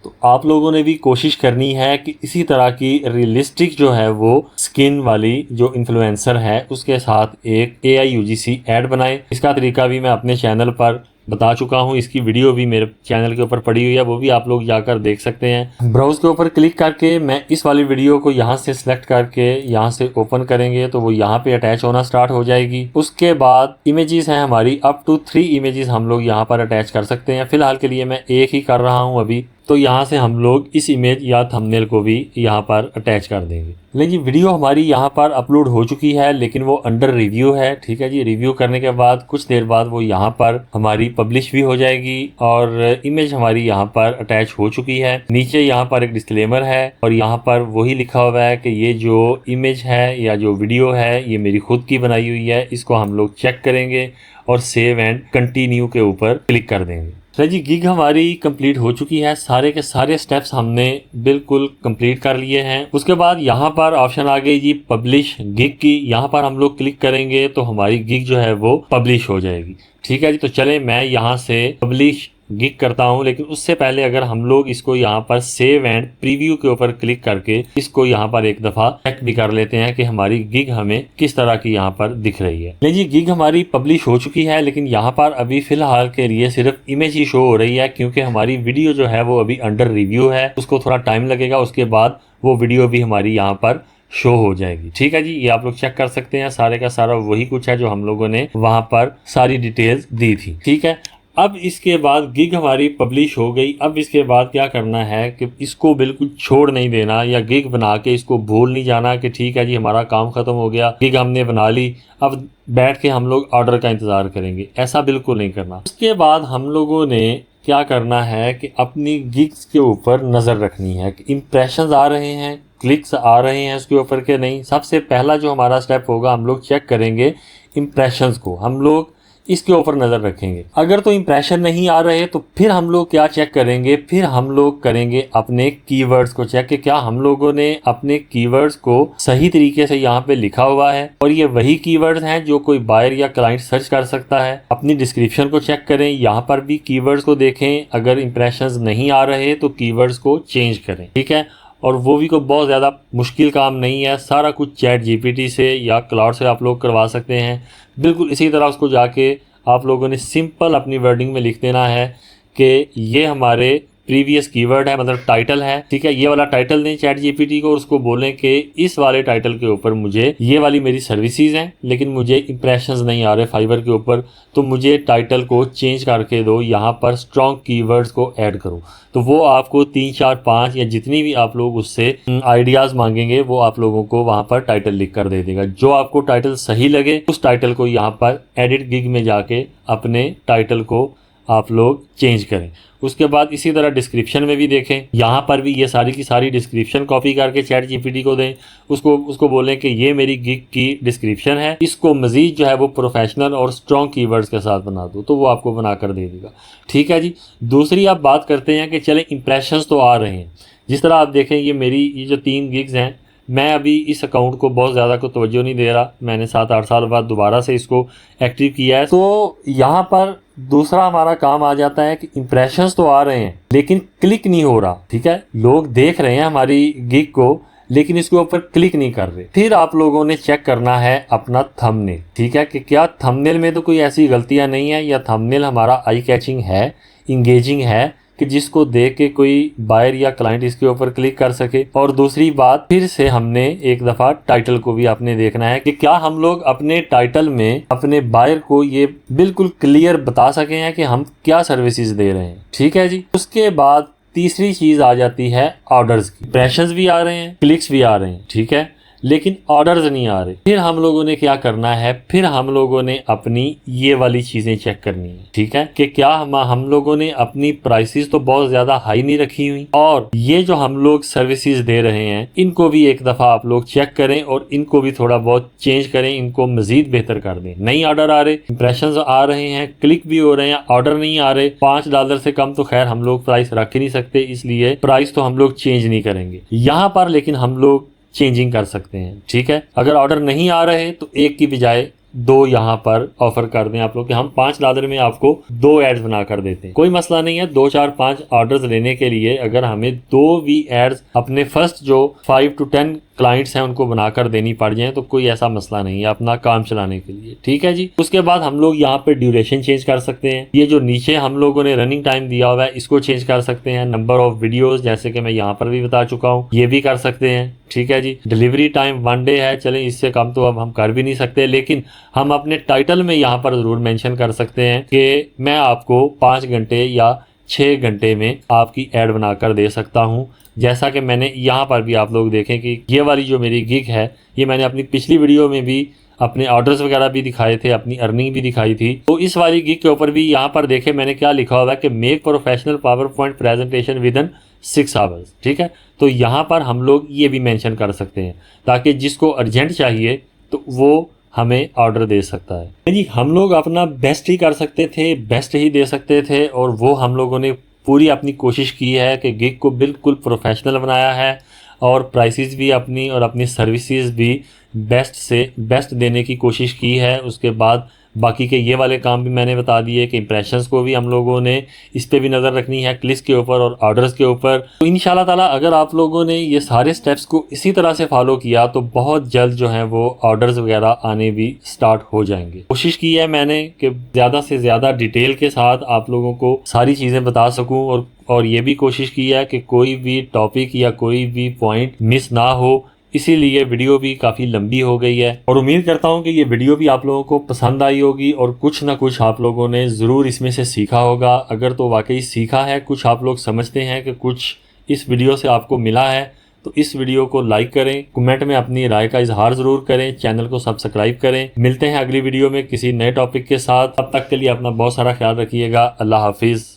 तो आप लोगों ने भी कोशिश करनी है कि इसी तरह की रियलिस्टिक जो है वो स्किन वाली जो इन्फ्लुएंसर है उसके साथ एक AI UGC ऐड बनाएं। इसका तरीका भी मैं अपने चैनल पर बता चुका हूँ, इसकी वीडियो भी मेरे चैनल के ऊपर पड़ी हुई है, वो भी आप लोग जाकर देख सकते हैं। ब्राउज के ऊपर क्लिक करके मैं इस वाली वीडियो को यहाँ से सिलेक्ट करके यहाँ से ओपन करेंगे तो वो यहाँ पे अटैच होना स्टार्ट हो जाएगी। उसके बाद इमेजेस हैं हमारी, अप टू 3 इमेजेस हम लोग यहाँ पर अटैच कर सकते हैं। फिलहाल के लिए मैं एक ही कर रहा हूँ अभी, तो यहाँ से हम लोग इस इमेज या थंबनेल को भी यहाँ पर अटैच कर देंगे। लेकिन वीडियो हमारी यहाँ पर अपलोड हो चुकी है, लेकिन वो अंडर रिव्यू है। ठीक है जी। रिव्यू करने के बाद कुछ देर बाद वो यहाँ पर हमारी पब्लिश भी हो जाएगी और इमेज हमारी यहाँ पर अटैच हो चुकी है। नीचे यहाँ पर एक डिस्क्लेमर है और यहाँ पर वही लिखा हुआ है कि ये जो इमेज है या जो वीडियो है ये मेरी खुद की बनाई हुई है। इसको हम लोग चेक करेंगे और सेव एंड कंटिन्यू के ऊपर क्लिक कर देंगे। तो जी, गिग हमारी कंप्लीट हो चुकी है, सारे के सारे स्टेप्स हमने बिल्कुल कंप्लीट कर लिए हैं। उसके बाद यहाँ पर ऑप्शन आ गई जी पब्लिश गिग की, यहाँ पर हम लोग क्लिक करेंगे तो हमारी गिग जो है वो पब्लिश हो जाएगी। ठीक है जी। तो चले मैं यहाँ से पब्लिश गिग करता हूँ, लेकिन उससे पहले अगर हम लोग इसको यहाँ पर सेव एंड प्रीव्यू के ऊपर क्लिक करके इसको यहाँ पर एक दफ़ा चेक भी कर लेते हैं कि हमारी गिग हमें किस तरह की यहाँ पर दिख रही है। नहीं जी, गिग हमारी पब्लिश हो चुकी है, लेकिन यहाँ पर अभी फिलहाल के लिए सिर्फ इमेज ही शो हो रही है, क्योंकि हमारी वीडियो जो है वो अभी अंडर रिव्यू है, उसको थोड़ा टाइम लगेगा। उसके बाद वो वीडियो भी हमारी यहाँ पर शो हो जाएगी। ठीक है जी। ये आप लोग चेक कर सकते हैं, सारे का सारा वही कुछ है जो हम लोगों ने वहाँ पर सारी डिटेल्स दी थी। ठीक है। अब इसके बाद गिग हमारी पब्लिश हो गई। अब इसके बाद क्या करना है कि इसको बिल्कुल छोड़ नहीं देना या गिग बना के इसको भूल नहीं जाना कि ठीक है जी हमारा काम ख़त्म हो गया, गिग हमने बना ली, अब बैठ के हम लोग ऑर्डर का इंतज़ार करेंगे। ऐसा बिल्कुल नहीं करना। उसके बाद हम लोगों ने क्या करना है कि अपनी गिग्स के ऊपर नज़र रखनी है कि इम्प्रेशंस आ रहे हैं, क्लिक्स आ रहे हैं उसके ऊपर के नहीं। सबसे पहला जो हमारा स्टेप होगा, हम लोग चेक करेंगे इम्प्रेशंस को, हम लोग इसके ऊपर नज़र रखेंगे। अगर तो इंप्रेशन नहीं आ रहे तो फिर हम लोग क्या चेक करेंगे, फिर हम लोग करेंगे अपने कीवर्ड्स को चेक कि क्या हम लोगों ने अपने कीवर्ड्स को सही तरीके से यहाँ पे लिखा हुआ है और ये वही कीवर्ड्स हैं जो कोई बायर या क्लाइंट सर्च कर सकता है। अपनी डिस्क्रिप्शन को चेक करें, यहाँ पर भी कीवर्ड्स को देखें, अगर इंप्रेशंस नहीं आ रहे तो कीवर्ड्स को चेंज करें। ठीक है। और वो भी कोई बहुत ज़्यादा मुश्किल काम नहीं है, सारा कुछ चैट जीपीटी से या क्लाउड से आप लोग करवा सकते हैं। बिल्कुल इसी तरह उसको जाके आप लोगों ने सिंपल अपनी वर्डिंग में लिख देना है कि ये हमारे प्रीवियस कीवर्ड है, मतलब टाइटल है। ठीक है। ये वाला टाइटल दें चैट जीपीटी को, उसको बोलें कि इस वाले टाइटल के ऊपर मुझे ये वाली मेरी सर्विसेज हैं, लेकिन मुझे इंप्रेशंस नहीं आ रहे फाइवर के ऊपर, तो मुझे टाइटल को चेंज करके दो, यहाँ पर स्ट्रॉन्ग कीवर्ड्स को ऐड करो। तो वो आपको 3, 4, 5 या जितनी भी आप लोग उससे आइडियाज़ मांगेंगे वो आप लोगों को वहाँ पर टाइटल लिख कर दे देगा। जो आपको टाइटल सही लगे उस टाइटल को यहाँ पर एडिट गिग में जाके अपने टाइटल को आप लोग चेंज करें। उसके बाद इसी तरह डिस्क्रिप्शन में भी देखें, यहाँ पर भी ये सारी की सारी डिस्क्रिप्शन कॉपी करके चैट जीपीटी को दें, उसको बोलें कि ये मेरी गिग की डिस्क्रिप्शन है, इसको मज़ीद जो है वो प्रोफेशनल और स्ट्रॉन्ग कीवर्ड्स के साथ बना दो, तो वो आपको बना कर दे देगा। ठीक है जी। दूसरी आप बात करते हैं कि चले इंप्रेशंस तो आ रहे हैं। जिस तरह आप देखें ये जो 3 गिग्स हैं, मैं अभी इस अकाउंट को बहुत ज़्यादा को तवज्जो नहीं दे रहा, मैंने 7-8 साल बाद दोबारा से इसको एक्टिव किया है। तो यहाँ पर दूसरा हमारा काम आ जाता है कि इंप्रेशंस तो आ रहे हैं लेकिन क्लिक नहीं हो रहा। ठीक है। लोग देख रहे हैं हमारी गिग को लेकिन इसके ऊपर क्लिक नहीं कर रहे। फिर आप लोगों ने चेक करना है अपना थंबनेल। ठीक है, कि क्या थंबनेल में तो कोई ऐसी गलतियां नहीं है या थंबनेल हमारा आई कैचिंग है, इंगेजिंग है कि जिसको देख के कोई बायर या क्लाइंट इसके ऊपर क्लिक कर सके। और दूसरी बात, फिर से हमने एक दफ़ा टाइटल को भी आपने देखना है कि क्या हम लोग अपने टाइटल में अपने बायर को ये बिल्कुल क्लियर बता सके हैं कि हम क्या सर्विसेज दे रहे हैं। ठीक है जी। उसके बाद तीसरी चीज़ आ जाती है ऑर्डर्स की। इंप्रेशंस भी आ रहे हैं, क्लिक्स भी आ रहे हैं। ठीक है। लेकिन ऑर्डर्स नहीं आ रहे। फिर हम लोगों ने क्या करना है, फिर हम लोगों ने अपनी ये वाली चीजें चेक करनी है, ठीक है, कि क्या हम लोगों ने अपनी प्राइसेस तो बहुत ज्यादा हाई नहीं रखी हुई, और ये जो हम लोग सर्विसेज दे रहे हैं इनको भी एक दफा आप लोग चेक करें और इनको भी थोड़ा बहुत चेंज करें, इनको मजीद बेहतर कर दें। नहीं ऑर्डर आ रहे, इंप्रेशन आ रहे हैं, क्लिक भी हो रहे हैं, ऑर्डर नहीं आ रहे, $5 से कम तो खैर हम लोग प्राइस रख ही नहीं सकते, इसलिए प्राइस तो हम लोग चेंज नहीं करेंगे यहाँ पर, लेकिन हम लोग चेंजिंग कर सकते हैं, ठीक है। अगर ऑर्डर नहीं आ रहे तो एक की बजाय 2 यहाँ पर ऑफर कर दें आप लोग कि हम $5 में आपको 2 एड्स बना कर देते हैं। कोई मसला नहीं है, 2 4 5 ऑर्डर्स लेने के लिए अगर हमें 2 भी एड्स अपने फर्स्ट जो 5 to 10 क्लाइंट्स हैं उनको बनाकर देनी पड़ जाए तो कोई ऐसा मसला नहीं है अपना काम चलाने के लिए, ठीक है जी। उसके बाद हम लोग यहाँ पे ड्यूरेशन चेंज कर सकते हैं। ये जो नीचे हम लोगों ने रनिंग टाइम दिया हुआ है इसको चेंज कर सकते हैं। नंबर ऑफ वीडियोस जैसे कि मैं यहाँ पर भी बता चुका हूँ, ये भी कर सकते हैं, ठीक है जी। डिलीवरी टाइम 1 डे है, चलें इससे कम तो अब हम कर भी नहीं सकते, लेकिन हम अपने टाइटल में यहाँ पर जरूर मेंशन कर सकते हैं कि मैं आपको 5 घंटे या 6 घंटे में आपकी ऐड बनाकर दे सकता हूँ। जैसा कि मैंने यहाँ पर भी आप लोग देखें कि ये वाली जो मेरी गिग है, ये मैंने अपनी पिछली वीडियो में भी अपने ऑर्डर्स वगैरह भी दिखाए थे, अपनी अर्निंग भी दिखाई थी। तो इस वाली गिग के ऊपर भी यहाँ पर देखें मैंने क्या लिखा हुआ है कि make professional power point presentation with in 6 hours, ठीक है। तो यहाँ पर हम लोग ये भी मेंशन कर सकते हैं ताकि जिसको अर्जेंट चाहिए तो वो हमें ऑर्डर दे सकता है जी। हम लोग अपना बेस्ट ही कर सकते थे, बेस्ट ही दे सकते थे, और वो हम लोगों ने पूरी अपनी कोशिश की है कि गिग को बिल्कुल प्रोफेशनल बनाया है और प्राइसेस भी अपनी और अपनी सर्विसेज भी बेस्ट से बेस्ट देने की कोशिश की है। उसके बाद बाकी के ये वाले काम भी मैंने बता दिए कि इंप्रेशंस को भी हम लोगों ने इस पे भी नज़र रखनी है, क्लिक्स के ऊपर और ऑर्डर्स के ऊपर। तो इंशाल्लाह ताला अगर आप लोगों ने ये सारे स्टेप्स को इसी तरह से फॉलो किया तो बहुत जल्द जो है वो ऑर्डर्स वगैरह आने भी स्टार्ट हो जाएंगे। कोशिश की है मैंने कि ज़्यादा से ज़्यादा डिटेल के साथ आप लोगों को सारी चीज़ें बता सकूँ, और ये भी कोशिश की है कि कोई भी टॉपिक या कोई भी पॉइंट मिस ना हो, इसीलिए वीडियो भी काफ़ी लंबी हो गई है। और उम्मीद करता हूँ कि ये वीडियो भी आप लोगों को पसंद आई होगी और कुछ ना कुछ आप लोगों ने ज़रूर इसमें से सीखा होगा। अगर तो वाकई सीखा है, कुछ आप लोग समझते हैं कि कुछ इस वीडियो से आपको मिला है, तो इस वीडियो को लाइक करें, कमेंट में अपनी राय का इजहार ज़रूर करें, चैनल को सब्सक्राइब करें। मिलते हैं अगली वीडियो में किसी नए टॉपिक के साथ, तब तक के लिए अपना बहुत सारा ख्याल रखिएगा। अल्लाह हाफिज़।